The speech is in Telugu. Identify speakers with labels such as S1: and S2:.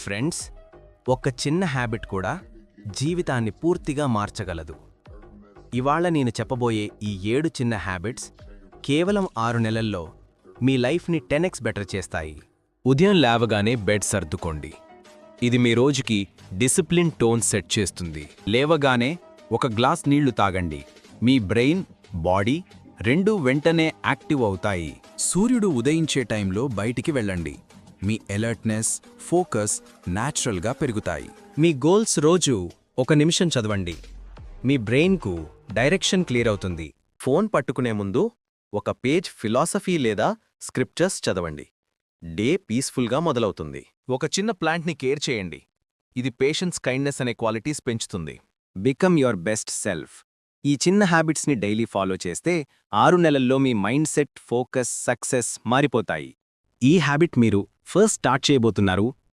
S1: ఫ్రెండ్స్, ఒక చిన్న హ్యాబిట్ కూడా జీవితాన్ని పూర్తిగా మార్చగలదు. ఇవాళ నేను చెప్పబోయే ఈ 7 చిన్న హ్యాబిట్స్ కేవలం 6 నెలల్లో మీ లైఫ్ని 10x బెటర్ చేస్తాయి.
S2: ఉదయం లేవగానే బెడ్ సర్దుకోండి. ఇది మీ రోజుకి డిసిప్లిన్ టోన్ సెట్ చేస్తుంది. లేవగానే ఒక గ్లాస్ నీళ్లు తాగండి. మీ బ్రెయిన్, బాడీ రెండూ వెంటనే యాక్టివ్ అవుతాయి.
S3: సూర్యుడు ఉదయించే టైంలో బయటికి వెళ్ళండి. మీ అలర్ట్నెస్, ఫోకస్ న్యాచురల్గా పెరుగుతాయి.
S1: మీ గోల్స్ రోజు 1 నిమిషం చదవండి. మీ బ్రెయిన్కు డైరెక్షన్ క్లియర్ అవుతుంది.
S4: ఫోన్ పట్టుకునే ముందు ఒక పేజ్ ఫిలాసఫీ లేదా స్క్రిప్చర్స్ చదవండి. డే పీస్ఫుల్గా మొదలవుతుంది.
S2: ఒక చిన్న ప్లాంట్ని కేర్ చేయండి. ఇది పేషెన్స్, కైండ్నెస్ అనే క్వాలిటీస్ పెంచుతుంది.
S1: Become your best self. ఈ చిన్న హ్యాబిట్స్ని డైలీ ఫాలో చేస్తే 6 నెలల్లో మీ మైండ్ సెట్, ఫోకస్, సక్సెస్ మారిపోతాయి. ఈ హ్యాబిట్ మీరు ఫస్ట్ స్టార్ట్ చేయబోతున్నారు,